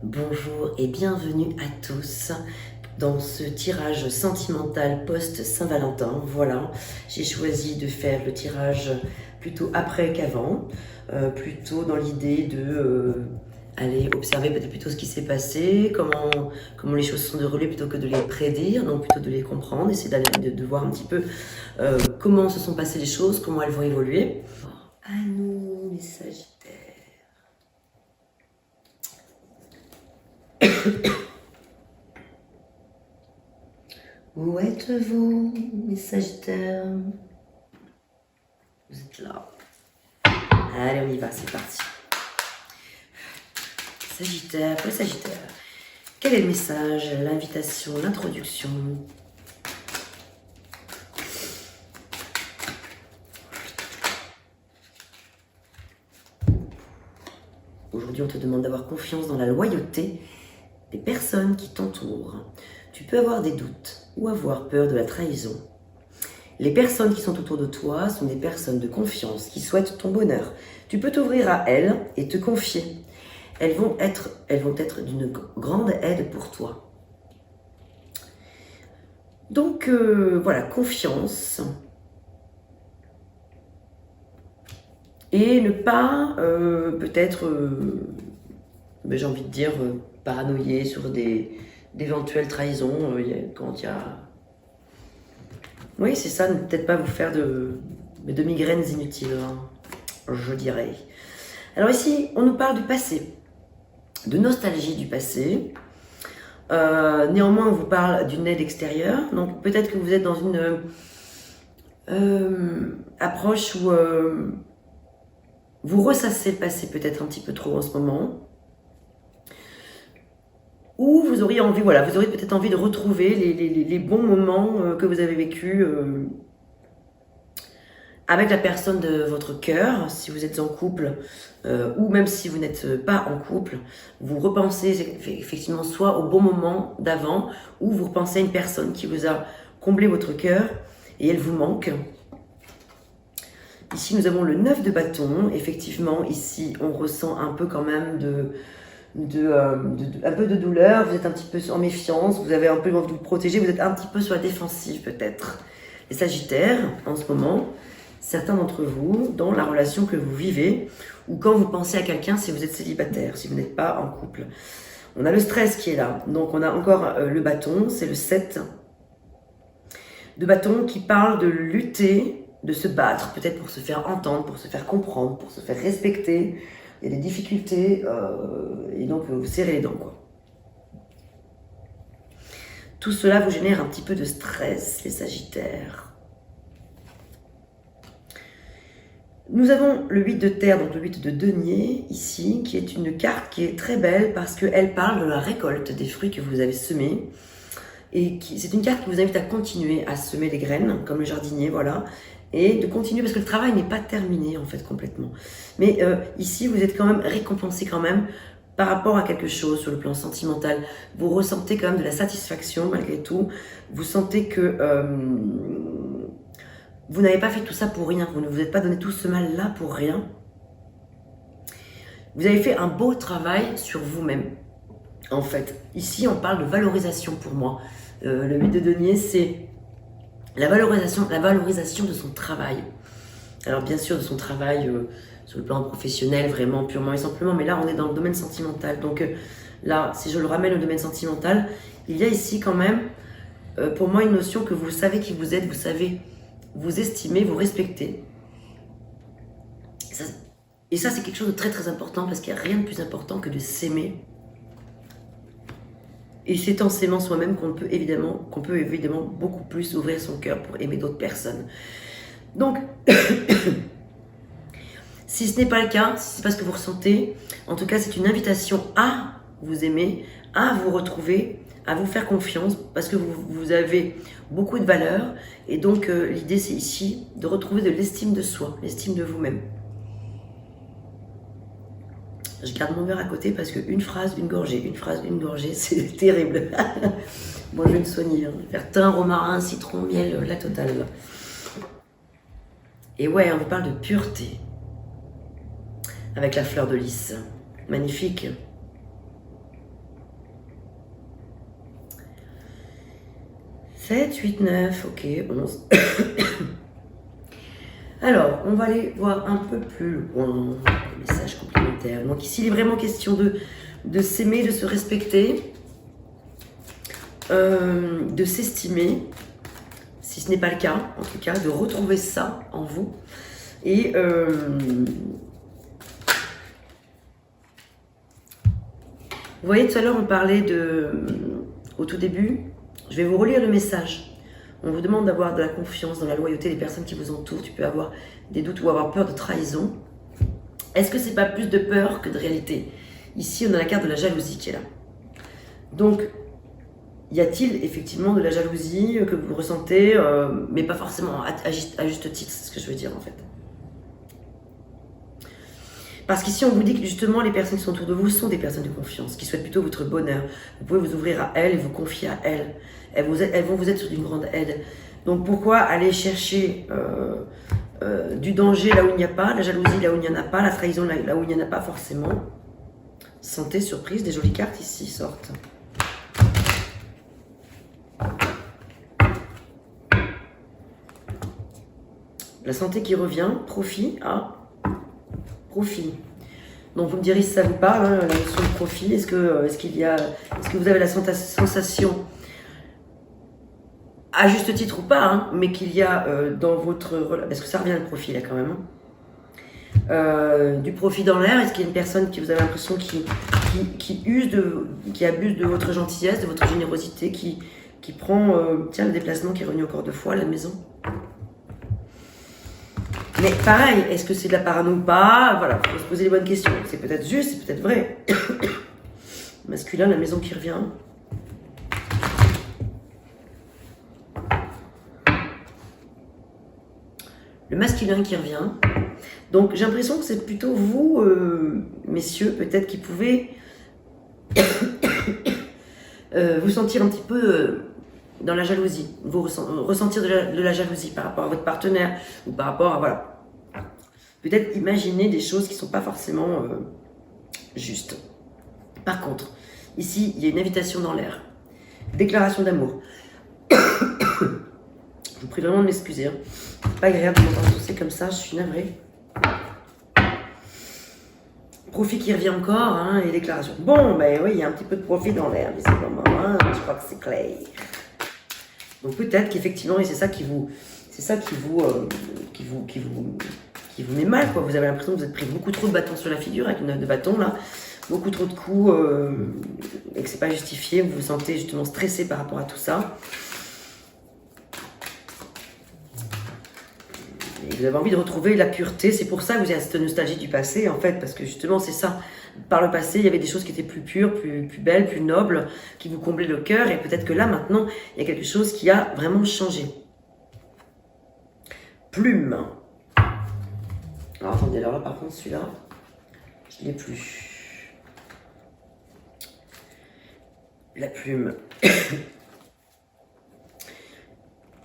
Bonjour et bienvenue à tous dans ce tirage sentimental post-Saint-Valentin. Voilà, j'ai choisi de faire le tirage plutôt après qu'avant, plutôt dans l'idée de aller observer peut-être plutôt ce qui s'est passé, comment les choses sont déroulées plutôt que de les prédire, donc plutôt de les comprendre, essayer de voir un petit peu comment se sont passées les choses, comment elles vont évoluer. À nous les Sagittaires. Où êtes-vous, mes Sagittaires? Vous êtes là. Allez, on y va, c'est parti. Sagittaire, pour les Sagittaires, quel est le message, l'invitation, l'introduction? Aujourd'hui, on te demande d'avoir confiance dans la loyauté des personnes qui t'entourent. Tu peux avoir des doutes ou avoir peur de la trahison. Les personnes qui sont autour de toi sont des personnes de confiance qui souhaitent ton bonheur. Tu peux t'ouvrir à elles et te confier. Elles vont être d'une grande aide pour toi. Donc voilà, confiance. Et ne pas peut-être, j'ai envie de dire, paranoïer sur d'éventuelles trahisons quand il y a... Oui, c'est ça, ne peut-être pas vous faire de migraines inutiles, hein, je dirais. Alors ici, on nous parle du passé, de nostalgie du passé. Néanmoins, on vous parle d'une aide extérieure. Donc peut-être que vous êtes dans une approche où vous ressassez le passé peut-être un petit peu trop en ce moment. Ou vous auriez envie, voilà, vous auriez peut-être envie de retrouver les bons moments que vous avez vécus avec la personne de votre cœur, si vous êtes en couple, ou même si vous n'êtes pas en couple, vous repensez effectivement soit au bon moment d'avant, ou vous repensez à une personne qui vous a comblé votre cœur et elle vous manque. Ici, nous avons le 9 de bâton. Effectivement, ici, on ressent un peu quand même un peu de douleur. Vous êtes un petit peu en méfiance. Vous avez un peu envie de vous protéger. Vous êtes un petit peu sur la défensive, peut-être. Les Sagittaires, en ce moment, certains d'entre vous, dans la relation que vous vivez, ou quand vous pensez à quelqu'un, si vous êtes célibataire, si vous n'êtes pas en couple. On a le stress qui est là. Donc, on a encore le bâton. C'est le 7 de bâton qui parle de lutter, de se battre, peut-être pour se faire entendre, pour se faire comprendre, pour se faire respecter. Il y a des difficultés et donc vous serrez les dents, quoi. Tout cela vous génère un petit peu de stress, les Sagittaires. Nous avons le 8 de terre, donc le 8 de denier, ici, qui est une carte qui est très belle parce qu'elle parle de la récolte des fruits que vous avez semés. Et c'est une carte qui vous invite à continuer à semer des graines, comme le jardinier, voilà. Et de continuer, parce que le travail n'est pas terminé, en fait, complètement. Mais ici, vous êtes quand même récompensé quand même par rapport à quelque chose sur le plan sentimental. Vous ressentez quand même de la satisfaction, malgré tout. Vous sentez que vous n'avez pas fait tout ça pour rien. Vous ne vous êtes pas donné tout ce mal-là pour rien. Vous avez fait un beau travail sur vous-même, en fait. Ici, on parle de valorisation pour moi. Le 8 de denier, c'est la valorisation de son travail. Alors bien sûr de son travail sur le plan professionnel, vraiment purement et simplement, mais là on est dans le domaine sentimental. Donc là, si je le ramène au domaine sentimental, il y a ici quand même pour moi une notion que vous savez qui vous êtes, vous savez vous estimer, vous respecter. Et ça c'est quelque chose de très très important parce qu'il n'y a rien de plus important que de s'aimer. Et c'est en s'aimant soi-même qu'on peut évidemment beaucoup plus ouvrir son cœur pour aimer d'autres personnes. Donc, si ce n'est pas le cas, si ce n'est pas ce que vous ressentez, en tout cas, c'est une invitation à vous aimer, à vous retrouver, à vous faire confiance, parce que vous avez beaucoup de valeur. Et donc, l'idée, c'est ici de retrouver de l'estime de soi, l'estime de vous-même. Je garde mon verre à côté parce qu'une phrase, une gorgée, c'est terrible. Bon, je vais me soigner. Hein. Faire thym, romarin, citron, miel, la totale. Et ouais, on vous parle de pureté. Avec la fleur de lys. Magnifique. 7, 8, 9, ok, 11. Alors, on va aller voir un peu plus loin les messages complémentaires. Donc ici, il est vraiment question de s'aimer, de se respecter, de s'estimer, si ce n'est pas le cas, en tout cas, de retrouver ça en vous. Et vous voyez, tout à l'heure, on parlait au tout début, je vais vous relire le message. On vous demande d'avoir de la confiance dans la loyauté des personnes qui vous entourent. Tu peux avoir des doutes ou avoir peur de trahison. Est-ce que c'est pas plus de peur que de réalité? Ici, on a la carte de la jalousie qui est là. Donc, y a-t-il effectivement de la jalousie que vous ressentez, mais pas forcément à juste titre, c'est ce que je veux dire en fait. Parce qu'ici, on vous dit que justement, les personnes qui sont autour de vous sont des personnes de confiance, qui souhaitent plutôt votre bonheur. Vous pouvez vous ouvrir à elles et vous confier à elles. Elles vont vous être d'une grande aide. Donc, pourquoi aller chercher du danger là où il n'y a pas, la jalousie là où il n'y en a pas, la trahison là où il n'y en a pas forcément? Santé, surprise, des jolies cartes ici sortent. La santé qui revient, profit, profit. Donc vous me direz si ça vous parle, hein, la notion de profit. Est-ce que vous avez la sensation, à juste titre ou pas, hein, mais qu'il y a dans votre... Est-ce que ça revient le profit là quand même, hein, du profit dans l'air? Est-ce qu'il y a une personne qui vous avez l'impression qui abuse de votre gentillesse, de votre générosité, qui prend tiens, le déplacement qui est revenu encore 2 fois à la maison? Mais pareil, est-ce que c'est de la parano ou pas? Voilà, il faut se poser les bonnes questions. C'est peut-être juste, c'est peut-être vrai. Masculin, la maison qui revient. Le masculin qui revient. Donc j'ai l'impression que c'est plutôt vous, messieurs, peut-être qui pouvez vous sentir un petit peu dans la jalousie, vous ressentir de la jalousie par rapport à votre partenaire ou par rapport à, voilà. Peut-être imaginer des choses qui ne sont pas forcément justes. Par contre, ici, il y a une invitation dans l'air. Déclaration d'amour. Je vous prie vraiment de m'excuser. Hein. C'est pas agréable de m'entendre tousser comme ça, je suis navrée. Profit qui revient encore, hein, et déclaration. Bon, ben oui, il y a un petit peu de profit dans l'air, visiblement, hein, je crois que c'est clair. Donc peut-être qu'effectivement, et c'est ça qui vous met mal, quoi. Vous avez l'impression que vous êtes pris beaucoup trop de bâtons sur la figure, avec une 9 de bâton, là. Beaucoup trop de coups, et que c'est pas justifié. Vous vous sentez justement stressé par rapport à tout ça. Et vous avez envie de retrouver la pureté. C'est pour ça que vous avez cette nostalgie du passé, en fait, parce que justement, c'est ça. Par le passé, il y avait des choses qui étaient plus pures, plus belles, plus nobles, qui vous comblaient le cœur. Et peut-être que là, maintenant, il y a quelque chose qui a vraiment changé. Plume. Alors, attendez, alors là, par contre, celui-là, je ne l'ai plus. La plume.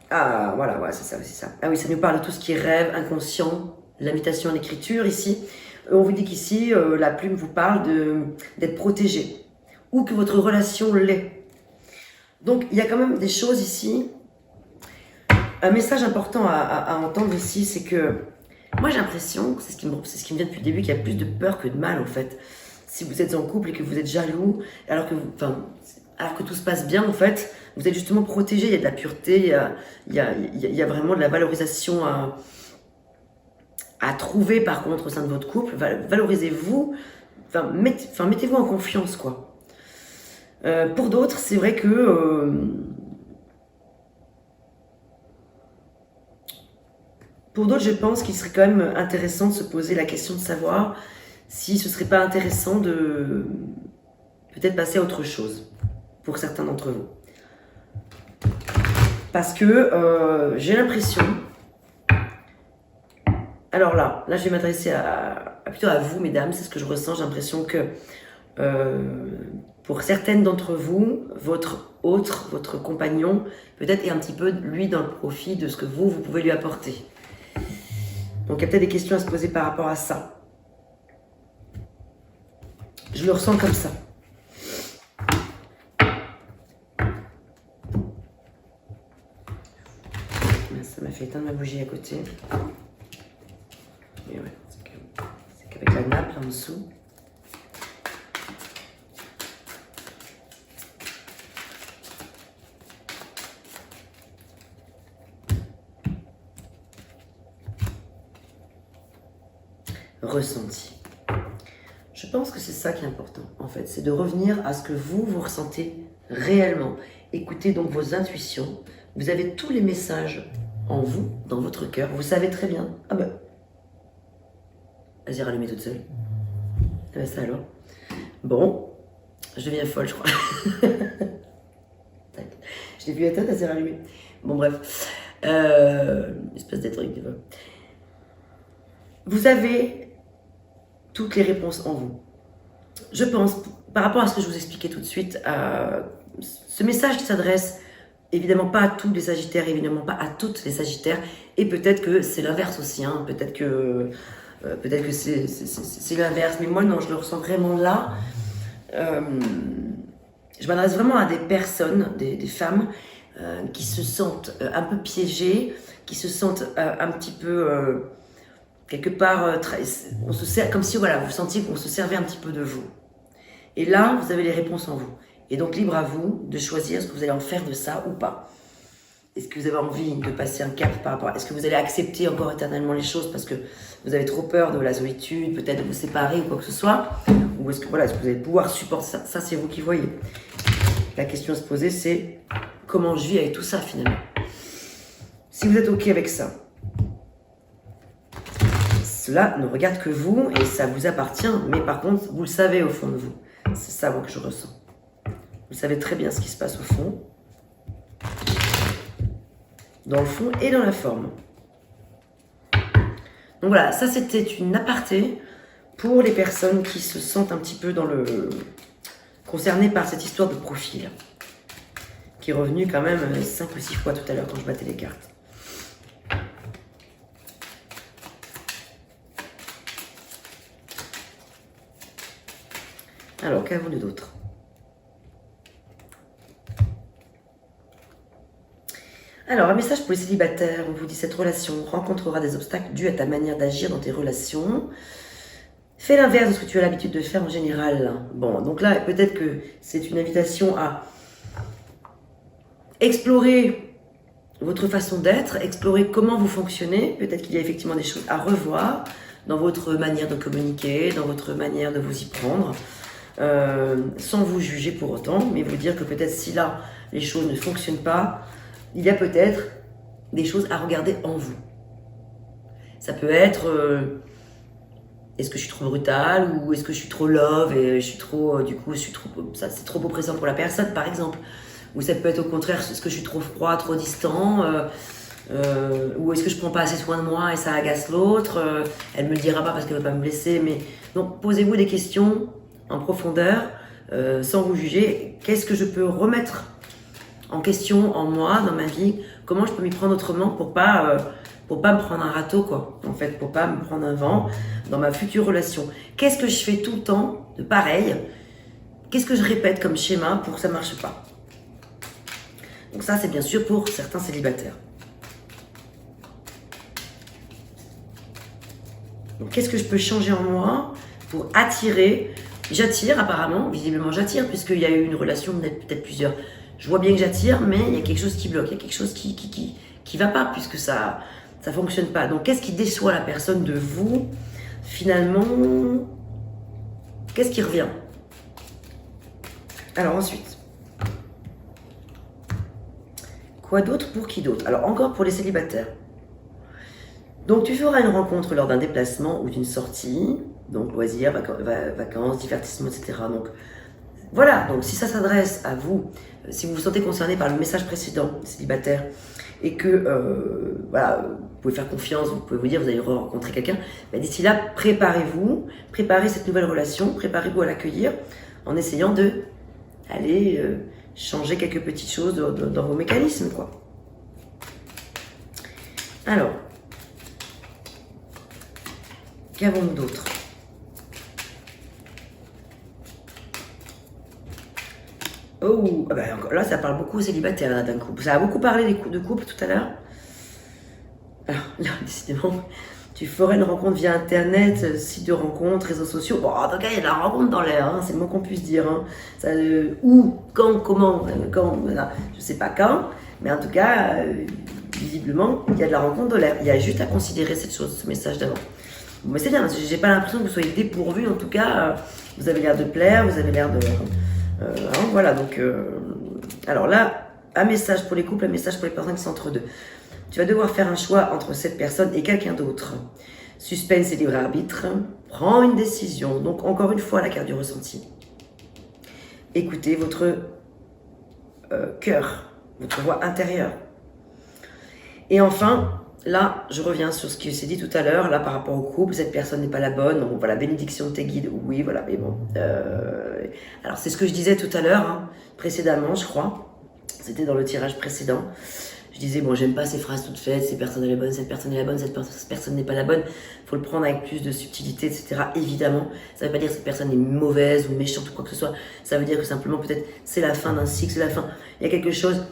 Ah, voilà, c'est ça, c'est ça. Ah oui, ça nous parle de tout ce qui est rêve, inconscient, l'invitation à l'écriture, ici. On vous dit qu'ici, la plume vous parle d'être protégé, ou que votre relation l'est. Donc, il y a quand même des choses ici. Un message important à entendre ici, c'est que moi, j'ai l'impression, c'est ce qui me vient depuis le début, qu'il y a plus de peur que de mal, en fait. Si vous êtes en couple et que vous êtes jaloux, alors que tout se passe bien, en fait, vous êtes justement protégé, il y a de la pureté, il y a vraiment de la valorisation à trouver, par contre, au sein de votre couple. Valorisez-vous, mettez-vous en confiance, quoi. Pour d'autres, c'est vrai que... pour d'autres, je pense qu'il serait quand même intéressant de se poser la question de savoir si ce serait pas intéressant de peut-être passer à autre chose pour certains d'entre vous. Parce que j'ai l'impression... Alors là, je vais m'adresser plutôt à vous, mesdames, c'est ce que je ressens. J'ai l'impression que pour certaines d'entre vous, votre compagnon, peut-être est un petit peu, lui, dans le profit de ce que vous pouvez lui apporter. Donc il y a peut-être des questions à se poser par rapport à ça. Je le ressens comme ça. fait éteindre ma bougie à côté. Mais ouais, c'est qu'avec la nappe là en dessous. Ressenti. Je pense que c'est ça qui est important, en fait. C'est de revenir à ce que vous ressentez réellement. Écoutez donc vos intuitions. Vous avez tous les messages en vous, dans votre cœur. Vous savez très bien. Ah ben, vas-y, rallumer toute seule. Ah ben ça alors. Bon, je deviens folle, je crois. Je l'ai vu éteindre, elle s'est rallumée. Bon, bref. Espèce d'être truc, vous avez toutes les réponses en vous. Je pense, par rapport à ce que je vous expliquais tout de suite, ce message s'adresse évidemment pas à tous les Sagittaires, évidemment pas à toutes les Sagittaires, et peut-être que c'est l'inverse aussi, hein, peut-être que c'est l'inverse, mais moi non, je le ressens vraiment là. Je m'adresse vraiment à des personnes, des femmes qui se sentent un peu piégées, qui se sentent un petit peu... quelque part, on se sert, comme si voilà, vous sentiez qu'on se servait un petit peu de vous. Et là, vous avez les réponses en vous. Et donc, libre à vous de choisir ce que vous allez en faire de ça ou pas. Est-ce que vous avez envie de passer un cap par rapport à... Est-ce que vous allez accepter encore éternellement les choses parce que vous avez trop peur de la solitude, peut-être de vous séparer ou quoi que ce soit? Ou est-ce que, voilà, est-ce que vous allez pouvoir supporter ça? Ça, c'est vous qui voyez. La question à se poser, c'est comment je vis avec tout ça, finalement? Si vous êtes OK avec ça, cela ne regarde que vous et ça vous appartient, mais par contre, vous le savez au fond de vous. C'est ça, moi, que je ressens. Vous savez très bien ce qui se passe au fond, dans le fond et dans la forme. Donc voilà, ça c'était une aparté pour les personnes qui se sentent un petit peu concernées par cette histoire de profil, qui est revenue quand même 5 ou 6 fois tout à l'heure quand je battais les cartes. Alors, qu'avons-nous d'autre? Alors, un message pour les célibataires. On vous dit: cette relation rencontrera des obstacles dus à ta manière d'agir dans tes relations. Fais l'inverse de ce que tu as l'habitude de faire en général. Bon, donc là, peut-être que c'est une invitation à explorer votre façon d'être, explorer comment vous fonctionnez. Peut-être qu'il y a effectivement des choses à revoir dans votre manière de communiquer, dans votre manière de vous y prendre. Sans vous juger pour autant, mais vous dire que peut-être si là les choses ne fonctionnent pas, il y a peut-être des choses à regarder en vous. Ça peut être est-ce que je suis trop brutale, ou est-ce que je suis trop love et je suis trop, du coup, ça c'est trop oppressant pour la personne, par exemple. Ou ça peut être au contraire, est-ce que je suis trop froid, trop distant, ou est-ce que je prends pas assez soin de moi et ça agace l'autre, elle me le dira pas parce qu'elle veut pas me blesser, mais donc posez-vous des questions en profondeur, sans vous juger. Qu'est-ce que je peux remettre en question en moi, dans ma vie? Comment je peux m'y prendre autrement pour pas me prendre un râteau, quoi, en fait, pour pas me prendre un vent dans ma future relation? Qu'est-ce que je fais tout le temps de pareil? Qu'est-ce que je répète comme schéma pour que ça marche pas? Donc ça, c'est bien sûr pour certains célibataires. Donc qu'est-ce que je peux changer en moi pour attirer? J'attire apparemment, visiblement j'attire, puisqu'il y a eu une relation, peut-être plusieurs. Je vois bien que j'attire, mais il y a quelque chose qui bloque, il y a quelque chose qui va pas, puisque ça fonctionne pas. Donc qu'est-ce qui déçoit la personne de vous? Finalement, qu'est-ce qui revient? Alors ensuite, quoi d'autre pour qui d'autre? Alors encore pour les célibataires. Donc tu feras une rencontre lors d'un déplacement ou d'une sortie, donc loisirs, vacances, divertissement, etc. Donc voilà, donc si ça s'adresse à vous, si vous vous sentez concerné par le message précédent, célibataire, et que voilà, vous pouvez faire confiance, vous pouvez vous dire vous allez rencontrer quelqu'un, ben d'ici là, préparez-vous, préparez cette nouvelle relation, préparez-vous à l'accueillir en essayant de aller changer quelques petites choses dans vos mécanismes, quoi. Alors, qu'avons-nous d'autre? Oh, ben là ça parle beaucoup aux célibataires d'un coup. Ça a beaucoup parlé de couple tout à l'heure. Alors là, décidément, tu ferais une rencontre via Internet, site de rencontres, réseaux sociaux. Bon, en tout cas, il y a de la rencontre dans l'air, hein, c'est le moins qu'on puisse dire. Hein. Ça, où, quand, comment, quand, voilà, je sais pas quand, mais en tout cas, visiblement, il y a de la rencontre dans l'air. Il y a juste à considérer cette chose, ce message d'avant. Bon, mais c'est bien, j'ai pas l'impression que vous soyez dépourvu, en tout cas, vous avez l'air de plaire, vous avez l'air de... hein, voilà, donc... alors là, un message pour les couples, un message pour les personnes qui sont entre deux. Tu vas devoir faire un choix entre cette personne et quelqu'un d'autre. Suspense et libre arbitre. Prends une décision. Donc, encore une fois, la carte du ressenti. Écoutez votre cœur, votre voix intérieure. Et enfin, là, je reviens sur ce qui s'est dit tout à l'heure. Là, par rapport au couple, cette personne n'est pas la bonne. Donc, voilà, bénédiction de tes guides. Oui, voilà, mais bon. Alors, c'est ce que je disais tout à l'heure, hein, précédemment, je crois. C'était dans le tirage précédent. Je disais, bon, j'aime pas ces phrases toutes faites, cette personne est la bonne, cette personne est la bonne, cette personne n'est pas la bonne. Il faut le prendre avec plus de subtilité, etc. Évidemment, ça veut pas dire que cette personne est mauvaise ou méchante ou quoi que ce soit. Ça veut dire que simplement, peut-être, c'est la fin d'un cycle, c'est la fin. Il y a quelque chose,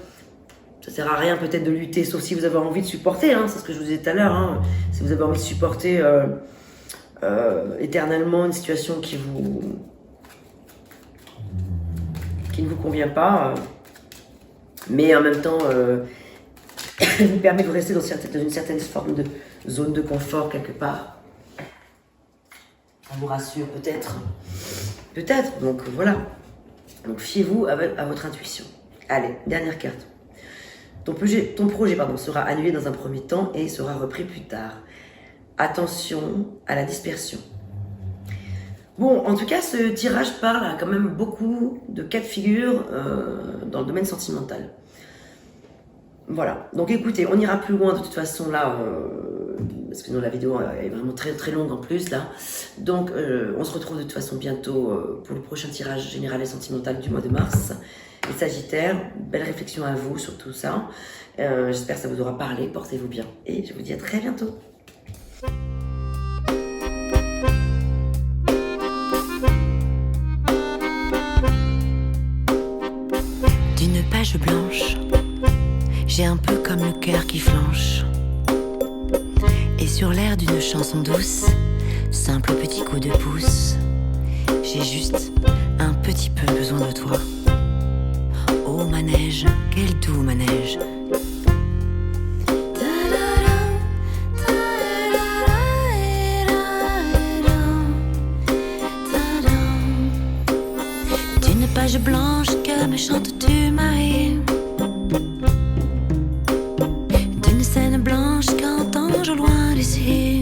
ça sert à rien peut-être de lutter, sauf si vous avez envie de supporter, hein, c'est ce que je vous disais tout à l'heure. Hein. Si vous avez envie de supporter éternellement une situation qui ne vous convient pas, mais en même temps... vous permet de rester dans une certaine forme de zone de confort quelque part. Ça vous rassure peut-être. Peut-être, donc voilà. Donc fiez-vous à votre intuition. Allez, dernière carte. Ton projet sera annulé dans un premier temps et sera repris plus tard. Attention à la dispersion. Bon, en tout cas, ce tirage parle à quand même beaucoup de cas de figure dans le domaine sentimental. Voilà, donc écoutez, on ira plus loin de toute façon là, parce que la vidéo est vraiment très très longue en plus là. Donc on se retrouve de toute façon bientôt pour le prochain tirage général et sentimental du mois de mars. Les Sagittaires, belle réflexion à vous sur tout ça. J'espère que ça vous aura parlé, portez-vous bien et je vous dis à très bientôt. D'une page blanche, j'ai un peu comme le cœur qui flanche. Et sur l'air d'une chanson douce, simple petit coup de pouce, j'ai juste un petit peu besoin de toi. Oh manège, quel doux manège. D'une page blanche que me chantes-tu Marie? D'une scène blanche qu'entends-je au loin d'ici?